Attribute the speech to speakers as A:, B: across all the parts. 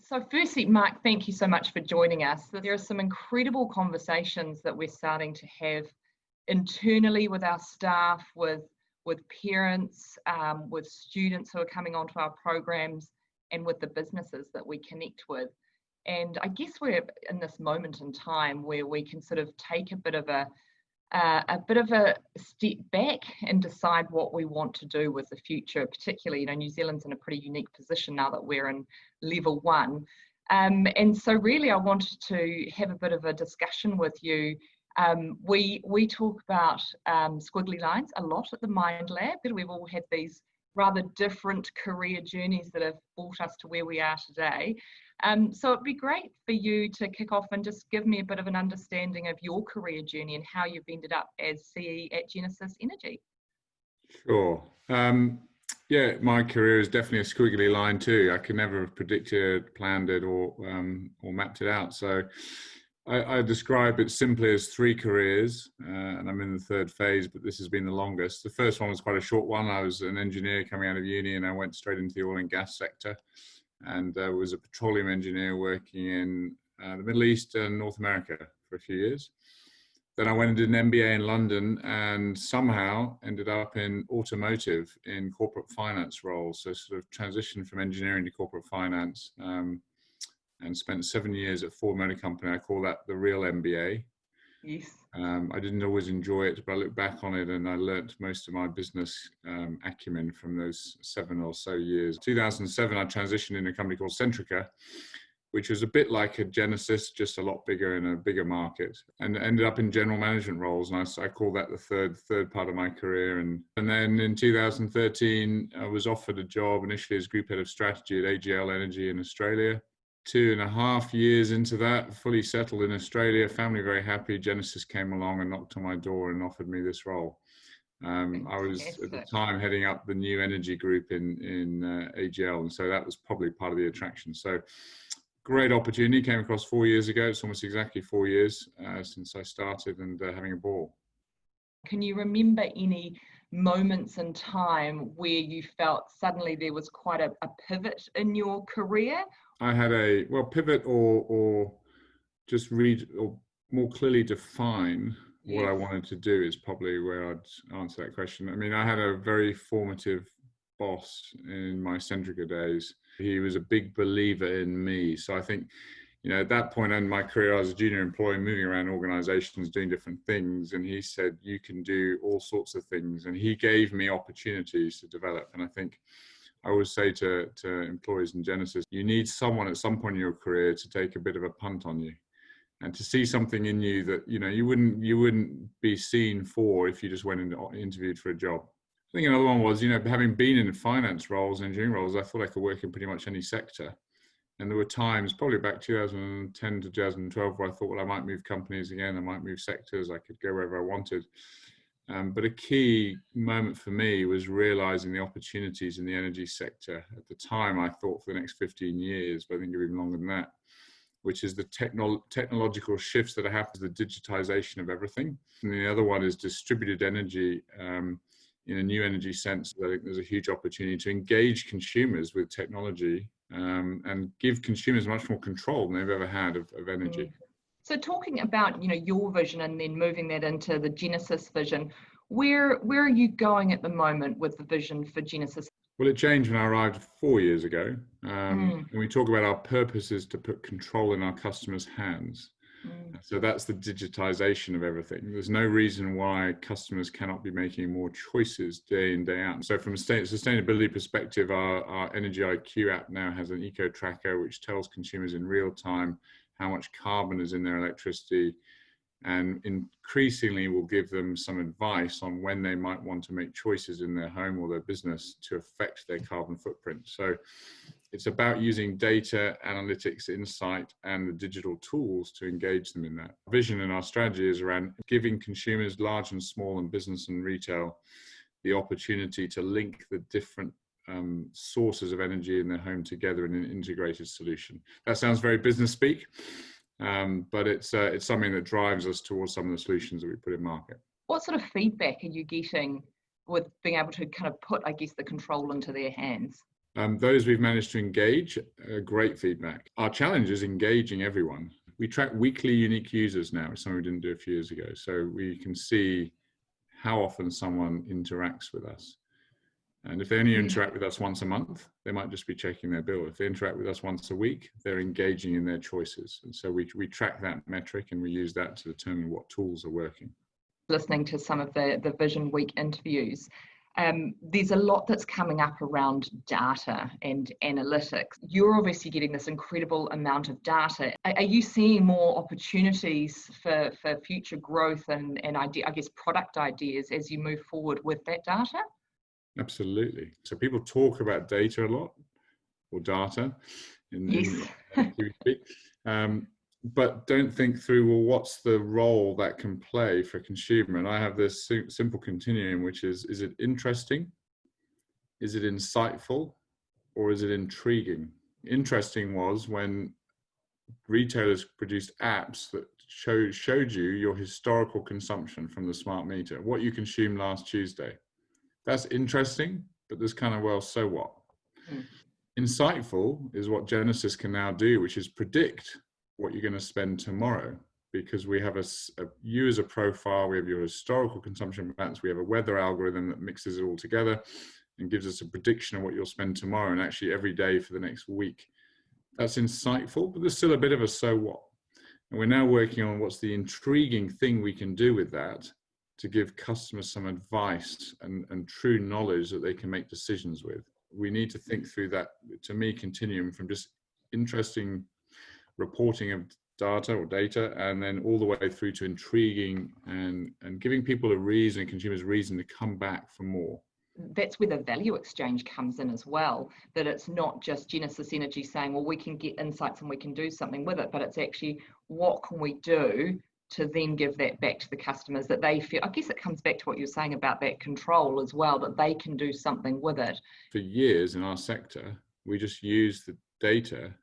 A: So firstly, Marc, thank you so much for joining us. There are some incredible conversations that we're starting to have internally with our staff, with parents, with students who are coming onto our programs, and with the businesses that we connect with. And I guess we're in this moment in time where we can sort of take a bit of a step back and decide what we want to do with the future. Particularly, New Zealand's in a pretty unique position now that we're in level 1. And so really I wanted to have a bit of a discussion with you. We talk about squiggly lines a lot at the Mind Lab, that we've all had these rather different career journeys that have brought us to where we are today. So it'd be great for you to kick off and just give me a bit of an understanding of your career journey and how you've ended up as CE at Genesis Energy.
B: Sure. Yeah, my career is definitely a squiggly line too. I could never have predicted, planned it, or mapped it out. So I describe it simply as 3 careers, and I'm in the 3rd phase, but this has been the longest. The first one was quite a short one. I was an engineer coming out of uni, and I went straight into the oil and gas sector, and was a petroleum engineer working in the Middle East and North America for a few years. Then I went and did an MBA in London and somehow ended up in automotive in corporate finance roles. So sort of transitioned from engineering to corporate finance, and spent 7 years at Ford Motor Company. I call that the real MBA.
A: Yes.
B: I didn't always enjoy it, but I look back on it and I learnt most of my business acumen from those 7 or so years. 2007, I transitioned in a company called Centrica, which was a bit like a Genesis, just a lot bigger in a bigger market, and ended up in general management roles. And I call that the third part of my career. And then in 2013, I was offered a job initially as group head of strategy at AGL Energy in Australia. 2.5 years into that, fully settled in Australia, family very happy. Genesis came along and knocked on my door and offered me this role. I was at the time heading up the new energy group in AGL, and so that was probably part of the attraction. So great opportunity, came across 4 years ago. It's almost exactly 4 years since I started, and having a ball.
A: Can you remember any moments in time where you felt suddenly there was quite a pivot in your career?
B: I had a pivot or just read or more clearly define what I wanted to do is probably where I'd answer that question. I mean, I had a very formative boss in my Centrica days. He was a big believer in me. So I think, at that point in my career, I was a junior employee moving around organizations doing different things. And he said, you can do all sorts of things. And he gave me opportunities to develop. And I think I always say to employees in Genesis, you need someone at some point in your career to take a bit of a punt on you and to see something in you that, you wouldn't be seen for if you just went and interviewed for a job. I think another one was, having been in finance roles, engineering roles, I thought I could work in pretty much any sector. And there were times, probably back 2010 to 2012, where I thought, well, I might move companies again, I might move sectors, I could go wherever I wanted. But a key moment for me was realizing the opportunities in the energy sector. At the time, I thought for the next 15 years, but I think even longer than that, which is the technological shifts that are happening, the digitization of everything. And the other one is distributed energy. In a new energy sense, I think there's a huge opportunity to engage consumers with technology and give consumers much more control than they've ever had of energy.
A: So talking about, your vision and then moving that into the Genesis vision, where are you going at the moment with the vision for Genesis?
B: Well, it changed when I arrived 4 years ago. And we talk about our purpose is to put control in our customers' hands. So that's the digitization of everything. There's no reason why customers cannot be making more choices day in, day out. So from a sustainability perspective, our Energy IQ app now has an eco tracker, which tells consumers in real time how much carbon is in their electricity, and increasingly will give them some advice on when they might want to make choices in their home or their business to affect their carbon footprint. So it's about using data, analytics, insight, and the digital tools to engage them in that. Our vision and our strategy is around giving consumers, large and small, and business and retail, the opportunity to link the different sources of energy in their home together in an integrated solution. That sounds very business speak, but it's something that drives us towards some of the solutions that we put in market.
A: What sort of feedback are you getting with being able to kind of put, I guess, the control into their hands?
B: Those we've managed to engage, great feedback. Our challenge is engaging everyone. We track weekly unique users now, something we didn't do a few years ago. So we can see how often someone interacts with us. And if they only interact with us once a month, they might just be checking their bill. If they interact with us once a week, they're engaging in their choices. And so we track that metric and we use that to determine what tools are working.
A: Listening to some of the Vision Week interviews, there's a lot that's coming up around data and analytics. You're obviously getting this incredible amount of data. Are you seeing more opportunities for future growth and idea, I guess, product ideas as you move forward with that data?
B: Absolutely. So people talk about data a lot, or data in but don't think through, well, what's the role that can play for consumer? And I have this simple continuum, which is it interesting? Is it insightful? Or is it intriguing? Interesting was when retailers produced apps that showed you your historical consumption from the smart meter, what you consumed last Tuesday. That's interesting, but there's kind of, well, so what? Insightful is what Genesis can now do, which is predict what you're going to spend tomorrow, because we have you as a profile, we have your historical consumption patterns, we have a weather algorithm that mixes it all together and gives us a prediction of what you'll spend tomorrow and actually every day for the next week. That's insightful, but there's still a bit of a so what. And we're now working on what's the intriguing thing we can do with that to give customers some advice and true knowledge that they can make decisions with. We need to think through that, to me, continuum from just interesting reporting of data and then all the way through to intriguing and giving people a reason, consumers reason to come back for more.
A: That's where the value exchange comes in as well, that it's not just Genesis Energy saying, well, we can get insights and we can do something with it, but it's actually what can we do to then give that back to the customers, that they feel, I guess it comes back to what you're saying about that control as well, that they can do something with it.
B: For years in our sector, we just use the data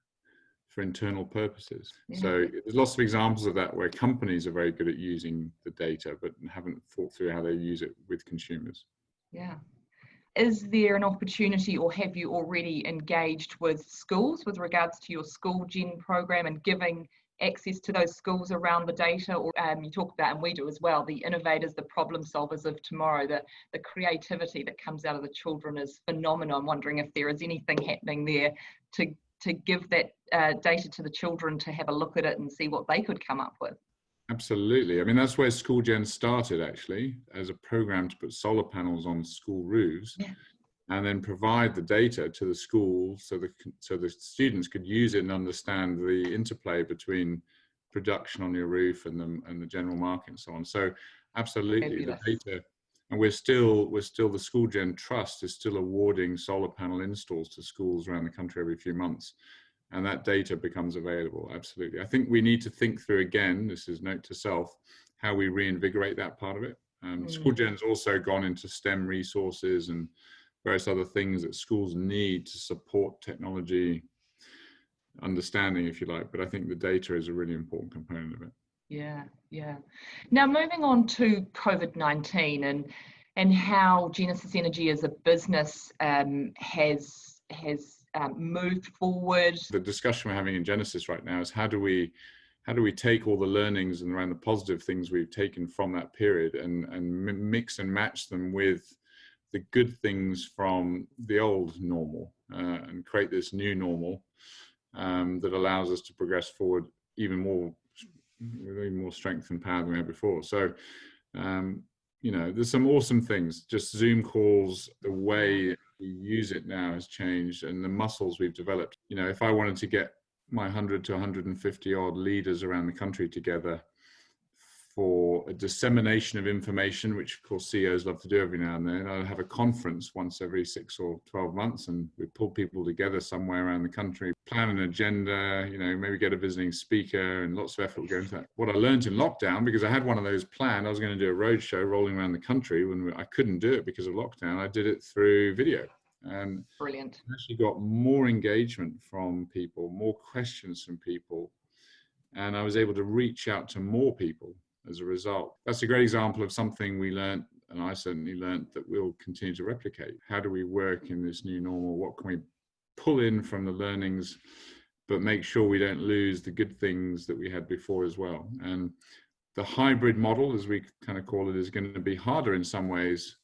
B: for internal purposes. Yeah. So there's lots of examples of that where companies are very good at using the data, but haven't thought through how they use it with consumers.
A: Yeah. Is there an opportunity, or have you already engaged with schools with regards to your School Gen program and giving access to those schools around the data? Or you talk about, and we do as well, the innovators, the problem solvers of tomorrow, the creativity that comes out of the children is phenomenal. I'm wondering if there is anything happening there to give that data to the children to have a look at it and see what they could come up with.
B: Absolutely. I mean, that's where School Gen started, actually, as a program to put solar panels on school roofs, and then provide the data to the schools so the students could use it and understand the interplay between production on your roof and the general market and so on. So absolutely, fabulous. The data, and we're still the School Gen Trust is still awarding solar panel installs to schools around the country every few months. And that data becomes available. Absolutely. I think we need to think through again, this is note to self, how we reinvigorate that part of it. School Gen's also gone into STEM resources and various other things that schools need to support technology understanding, if you like. But I think the data is a really important component of it.
A: Yeah. Now, moving on to COVID-19 and how Genesis Energy as a business has moved forward.
B: The discussion we're having in Genesis right now is how do we take all the learnings and around the positive things we've taken from that period and mix and match them with the good things from the old normal and create this new normal that allows us to progress forward even more with even more strength and power than we had before. So there's some awesome things. Just Zoom calls, the way we use it now has changed, and the muscles we've developed. If I wanted to get my 100 to 150 odd leaders around the country together for a dissemination of information, which of course CEOs love to do every now and then, I'd have a conference once every 6 or 12 months, and we pull people together somewhere around the country, plan an agenda, maybe get a visiting speaker, and lots of effort will go into that. What I learned in lockdown, because I had one of those planned, I was going to do a road show rolling around the country when I couldn't do it because of lockdown. I did it through video. And
A: brilliant.
B: I actually got more engagement from people, more questions from people, and I was able to reach out to more people as a result. That's a great example of something we learned, and I certainly learned, that we'll continue to replicate. How do we work in this new normal? What can we pull in from the learnings, but make sure we don't lose the good things that we had before as well. And the hybrid model, as we kind of call it, is going to be harder in some ways,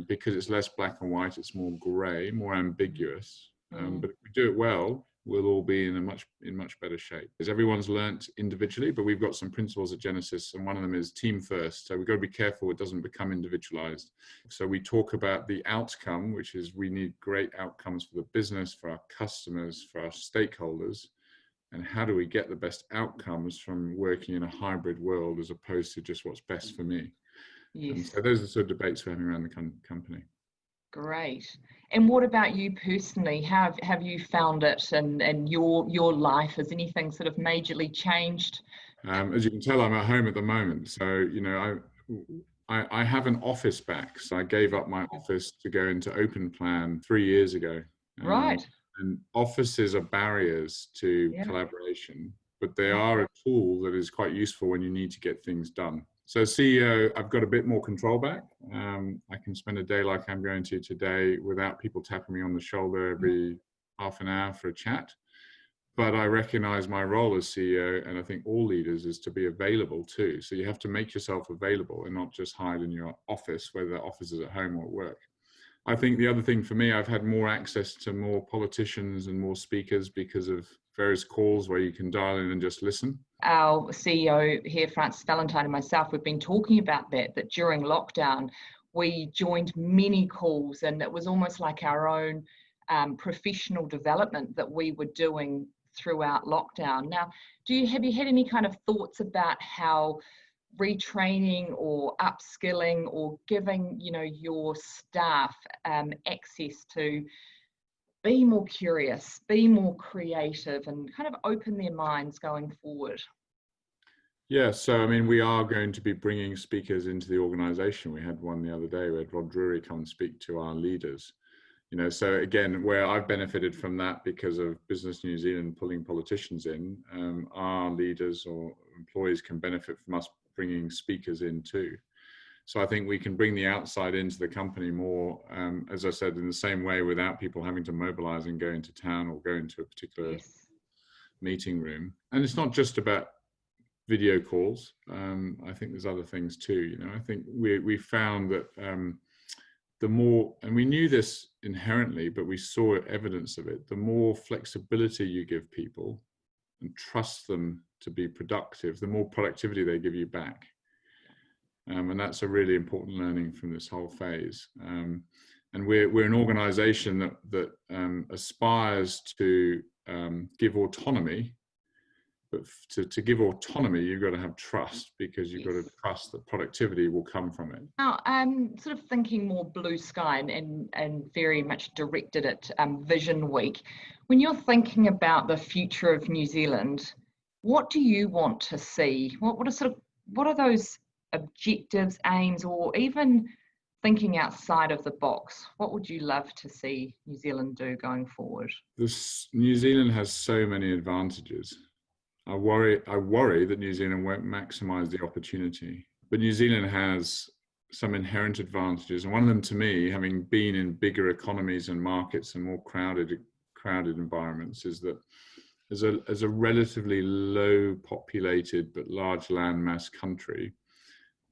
B: because it's less black and white, it's more grey, more ambiguous. But if we do it well, we'll all be in much better shape. Because everyone's learnt individually, but we've got some principles at Genesis, and one of them is team first. So we've got to be careful it doesn't become individualized. So we talk about the outcome, which is we need great outcomes for the business, for our customers, for our stakeholders. And how do we get the best outcomes from working in a hybrid world as opposed to just what's best for me?
A: Yes.
B: And so those are the sort of debates we're having around the company.
A: Great. And what about you personally? How have you found it and your life? Has anything sort of majorly changed?
B: As you can tell, I'm at home at the moment. So, you know, I have an office back. So I gave up my office to go into open plan 3 years ago.
A: Right.
B: And offices are barriers to collaboration, but they are a tool that is quite useful when you need to get things done. So CEO, I've got a bit more control back. I can spend a day like I'm going to today without people tapping me on the shoulder every half an hour for a chat. But I recognize my role as CEO, and I think all leaders, is to be available too. So you have to make yourself available and not just hide in your office, whether that office is at home or at work. I think the other thing for me, I've had more access to more politicians and more speakers because of various calls where you can dial in and just listen.
A: Our CEO here, Francis Valentine, and myself, we've been talking about that during lockdown, we joined many calls, and it was almost like our own professional development that we were doing throughout lockdown. Now, have you had any kind of thoughts about how retraining or upskilling or giving, you know, your staff access to be more curious, be more creative, and kind of open their minds going forward?
B: Yeah, so I mean, we are going to be bringing speakers into the organization. We had one the other day. We had Rod Drury come and speak to our leaders. You know, so again, where I've benefited from that because of Business New Zealand pulling politicians in, our leaders or employees can benefit from us bringing speakers in too. So I think we can bring the outside into the company more, as I said, in the same way, without people having to mobilize and go into town or go into a particular meeting room. And it's not just about video calls. I think there's other things too. You know, I think we found that the more, and we knew this inherently, but we saw evidence of it, the more flexibility you give people and trust them to be productive, the more productivity they give you back. And that's a really important learning from this whole phase. And we're an organization that aspires to give autonomy. But to give autonomy, you've got to have trust, because you've got to trust that productivity will come from it.
A: Now, I'm sort of thinking more blue sky and very much directed at Vision Week. When you're thinking about the future of New Zealand, what do you want to see? What are those objectives, aims, or even thinking outside of the box? What would you love to see New Zealand do going forward?
B: New Zealand has so many advantages. I worry that New Zealand won't maximize the opportunity. But New Zealand has some inherent advantages. And one of them, to me, having been in bigger economies and markets and more crowded environments, is that as a relatively low populated but large landmass country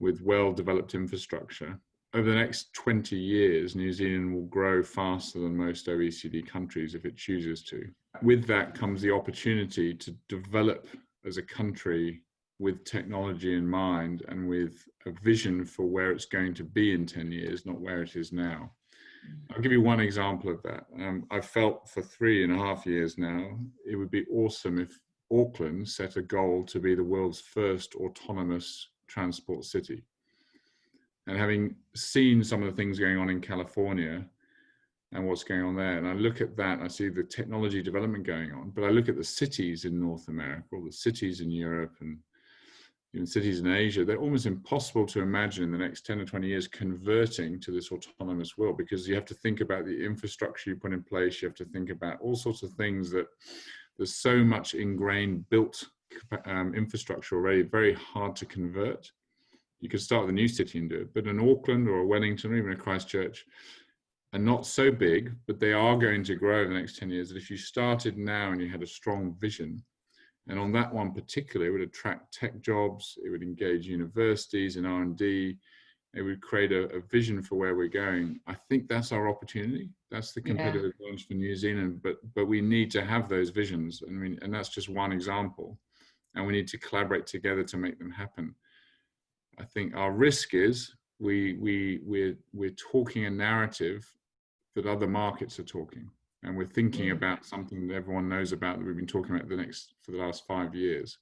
B: with well-developed infrastructure, over the next 20 years, New Zealand will grow faster than most OECD countries if it chooses to. With that comes the opportunity to develop as a country with technology in mind and with a vision for where it's going to be in 10 years, not where it is now. I'll give you one example of that. I've felt for 3.5 years now, it would be awesome if Auckland set a goal to be the world's first autonomous transport city. And having seen some of the things going on in California and what's going on there, and I look at that, I see the technology development going on, but I look at the cities in North America, or the cities in Europe, and even cities in Asia, they're almost impossible to imagine in the next 10 or 20 years converting to this autonomous world, because you have to think about the infrastructure you put in place, you have to think about all sorts of things that there's so much ingrained built infrastructure already, very hard to convert. You could start with a new city and do it, but in Auckland or a Wellington or even a Christchurch, are not so big, but they are going to grow over the next 10 years. That if you started now and you had a strong vision, and on that one particularly, it would attract tech jobs, it would engage universities in R&D, it would create a vision for where we're going. I think that's our opportunity. That's the competitive advantage for New Zealand, but we need to have those visions. And that's just one example. And we need to collaborate together to make them happen. I think our risk is we're talking a narrative that other markets are talking, and we're thinking about something that everyone knows about, that we've been talking about for the last 5 years.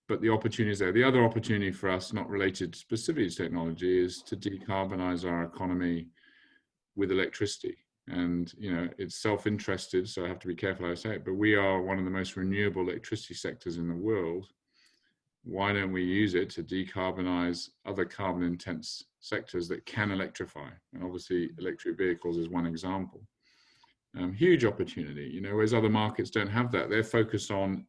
B: But the opportunity is there. The other opportunity for us, not related specifically to technology, is to decarbonize our economy with electricity. And it's self-interested, so I have to be careful how I say it, but we are one of the most renewable electricity sectors in the world. Why don't we use it to decarbonize other carbon intense sectors that can electrify? And obviously electric vehicles is one example. Huge opportunity, whereas other markets don't have that. They're focused on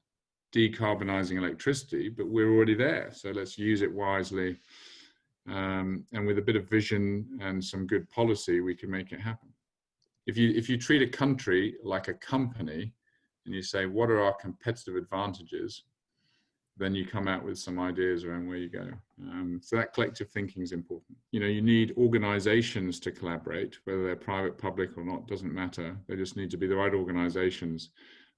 B: decarbonizing electricity, but we're already there. So let's use it wisely. And with a bit of vision and some good policy, we can make it happen. If you treat a country like a company and you say, what are our competitive advantages? Then you come out with some ideas around where you go. So that collective thinking is important. You need organizations to collaborate, whether they're private, public or not, doesn't matter. They just need to be the right organizations.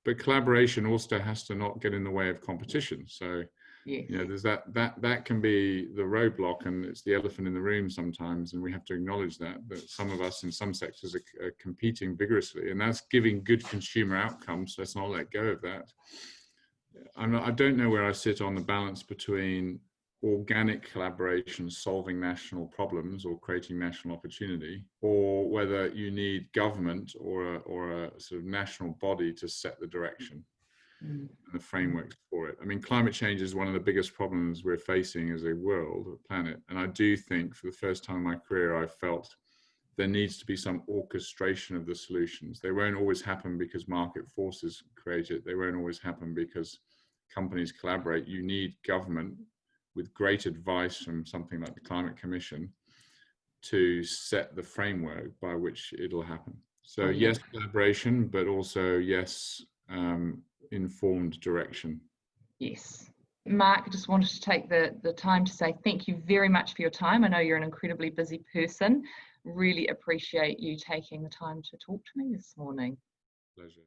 B: But collaboration also has to not get in the way of competition. So, there's that can be the roadblock, and it's the elephant in the room sometimes. And we have to acknowledge that some of us in some sectors are competing vigorously, and that's giving good consumer outcomes. So let's not let go of that. I don't know where I sit on the balance between organic collaboration solving national problems or creating national opportunity, or whether you need government or a sort of national body to set the direction and the frameworks for it. I mean, climate change is one of the biggest problems we're facing as a world, a planet. And I do think for the first time in my career, I felt there needs to be some orchestration of the solutions. They won't always happen because market forces create it. They won't always happen because companies collaborate. You need government with great advice from something like the Climate Commission to set the framework by which it'll happen. So yes, collaboration, but also yes, informed direction.
A: Yes. Marc, I just wanted to take the time to say thank you very much for your time. I know you're an incredibly busy person. Really appreciate you taking the time to talk to me this morning.
B: Pleasure.